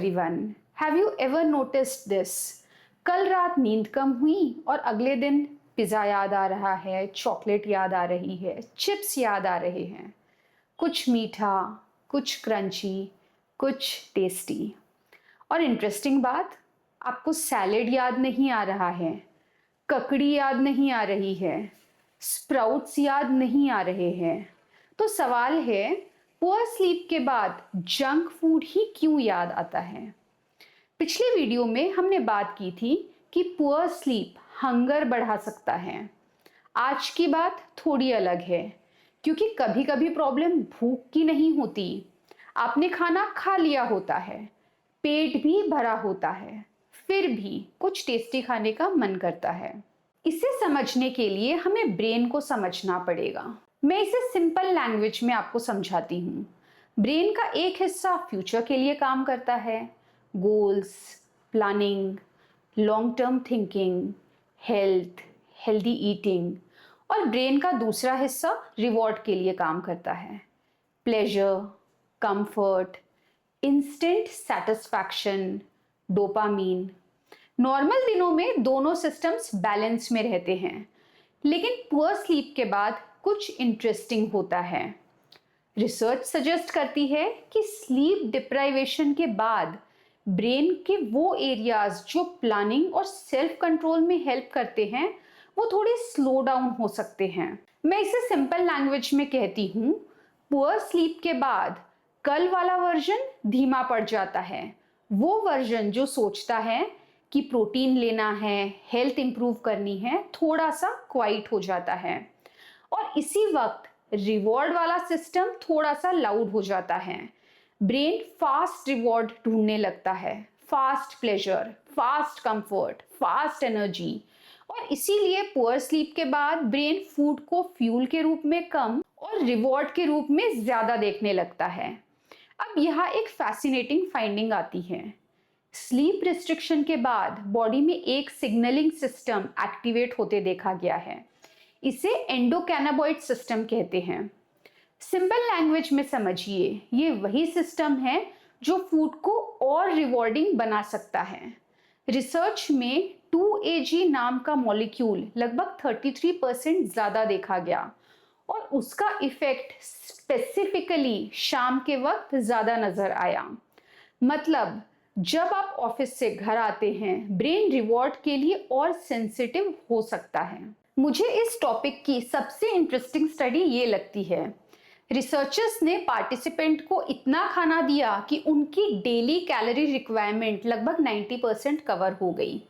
everyone. Have you ever noticed this? कल रात नींद कम हुई और अगले दिन पिज़्ज़ा याद आ रहा है, चॉकलेट याद आ रही है, चिप्स याद आ रहे हैं। कुछ मीठा, कुछ क्रंची, कुछ टेस्टी। और इंटरेस्टिंग बात, आपको सैलेड याद नहीं आ रहा है, ककड़ी याद नहीं आ रही है, स्प्राउट्स याद नहीं आ रहे हैं। तो सवाल है, पुअर स्लीप के बाद जंक फूड ही क्यों याद आता है? पिछले वीडियो में हमने बात की थी कि पुअर स्लीप हंगर बढ़ा सकता है। आज की बात थोड़ी अलग है, क्योंकि कभी कभी प्रॉब्लम भूख की नहीं होती। आपने खाना खा लिया होता है, पेट भी भरा होता है, फिर भी कुछ टेस्टी खाने का मन करता है। इसे समझने के लिए हमें ब्रेन को समझना पड़ेगा। मैं इसे सिंपल लैंग्वेज में आपको समझाती हूँ। ब्रेन का एक हिस्सा फ्यूचर के लिए काम करता है, goals, planning, long term thinking, health, healthy eating. और ब्रेन का दूसरा हिस्सा रिवॉर्ड के लिए काम करता है, pleasure, comfort, instant satisfaction, dopamine. Normal दिनों में दोनों सिस्टम्स बैलेंस में रहते हैं, लेकिन पुअर स्लीप के बाद कुछ इंटरेस्टिंग होता है। रिसर्च सजेस्ट करती है कि स्लीप डिप्राइवेशन के बाद ब्रेन के वो एरियाज जो प्लानिंग और सेल्फ कंट्रोल में हेल्प करते हैं, वो थोड़े स्लो डाउन हो सकते हैं। मैं इसे सिंपल लैंग्वेज में कहती हूँ, पुअर स्लीप के बाद कल वाला वर्जन धीमा पड़ जाता है। वो वर्जन जो सोचता है कि प्रोटीन लेना है, हेल्थ इंप्रूव करनी है, थोड़ा सा क्वाइट हो जाता है। और इसी वक्त रिवॉर्ड वाला सिस्टम थोड़ा सा लाउड हो जाता है। ब्रेन फास्ट रिवॉर्ड ढूंढने लगता है, fast pleasure, fast comfort, fast energy. और इसीलिए पुअर स्लीप के बाद ब्रेन फूड को फ्यूल के रूप में कम और रिवॉर्ड के रूप में ज्यादा देखने लगता है। अब यहाँ एक फैसिनेटिंग फाइंडिंग आती है। स्लीप रिस्ट्रिक्शन के बाद बॉडी में एक सिग्नलिंग सिस्टम एक्टिवेट होते देखा गया है। इसे एंडोकैनाबॉइड सिस्टम कहते हैं। सिंपल लैंग्वेज में समझिए, ये वही सिस्टम है जो फूड को और रिवॉर्डिंग बना सकता है। रिसर्च में 2AG नाम का मॉलिक्यूल लगभग 33% ज्यादा देखा गया और उसका इफेक्ट स्पेसिफिकली शाम के वक्त ज्यादा नजर आया। मतलब जब आप ऑफिस से घर आते हैं, ब्रेन रिवॉर्ड के लिए और सेंसिटिव हो सकता है। मुझे इस टॉपिक की सबसे इंटरेस्टिंग स्टडी ये लगती है। रिसर्चर्स ने पार्टिसिपेंट को इतना खाना दिया कि उनकी डेली कैलोरी रिक्वायरमेंट लगभग 90% कवर हो गई।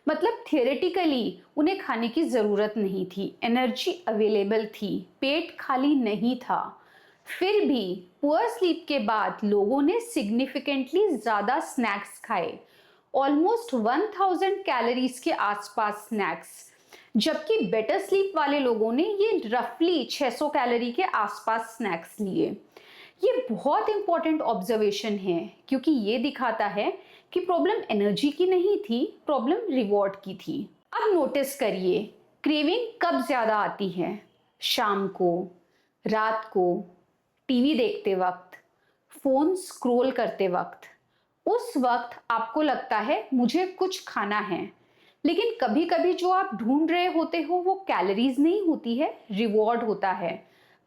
मतलब थियोरेटिकली उन्हें खाने की ज़रूरत नहीं थी, एनर्जी अवेलेबल थी, पेट खाली नहीं था। फिर भी पुअर स्लीप के बाद लोगों ने सिग्निफिकेंटली ज़्यादा स्नैक्स खाए, ऑलमोस्ट 1000 कैलोरीज के आसपास स्नैक्स, जबकि बेटर स्लीप वाले लोगों ने ये रफली 600 कैलोरी के आसपास स्नैक्स लिए। ये बहुत इंपॉर्टेंट ऑब्जर्वेशन है, क्योंकि ये दिखाता है कि प्रॉब्लम एनर्जी की नहीं थी, प्रॉब्लम रिवॉर्ड की थी। अब नोटिस करिए, क्रेविंग कब ज़्यादा आती है? शाम को, रात को, टीवी देखते वक्त, फोन स्क्रॉल करते वक्त। उस वक्त आपको लगता है मुझे कुछ खाना है, लेकिन कभी कभी जो आप ढूंढ रहे होते हो वो कैलोरीज नहीं होती है, रिवॉर्ड होता है,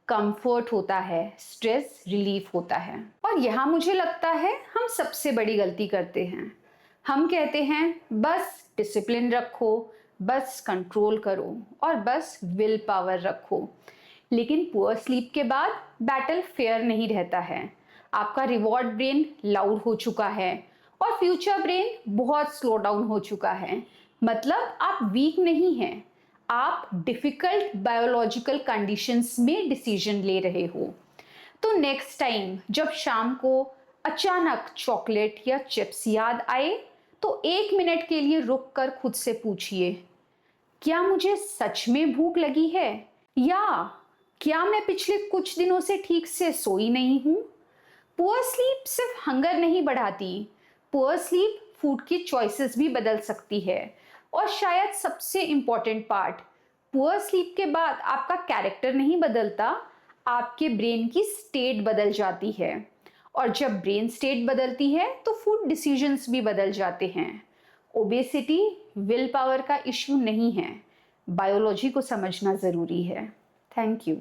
कंफर्ट होता है, स्ट्रेस रिलीफ होता है। और यहाँ मुझे लगता है हम सबसे बड़ी गलती करते हैं। हम कहते हैं बस डिसिप्लिन रखो, बस कंट्रोल करो और बस विल पावर रखो। लेकिन पुअर स्लीप के बाद बैटल फेयर नहीं रहता है। आपका रिवॉर्ड ब्रेन लाउड हो चुका है और फ्यूचर ब्रेन बहुत स्लो डाउन हो चुका है। मतलब आप वीक नहीं हैं, आप डिफिकल्ट बायोलॉजिकल कंडीशंस में डिसीजन ले रहे हो। तो नेक्स्ट टाइम जब शाम को अचानक चॉकलेट या चिप्स याद आए, तो 1 मिनट के लिए रुक कर खुद से पूछिए, क्या मुझे सच में भूख लगी है, या क्या मैं पिछले कुछ दिनों से ठीक से सोई नहीं हूं? पुअर स्लीप सिर्फ हंगर नहीं बढ़ाती, पुअर स्लीप फूड की चॉइसेस भी बदल सकती है। और शायद सबसे इंपॉर्टेंट पार्ट, पुअर स्लीप के बाद आपका कैरेक्टर नहीं बदलता, आपके ब्रेन की स्टेट बदल जाती है। और जब ब्रेन स्टेट बदलती है तो फूड डिसीजंस भी बदल जाते हैं। ओबेसिटी विल पावर का इश्यू नहीं है, बायोलॉजी को समझना ज़रूरी है। Thank you.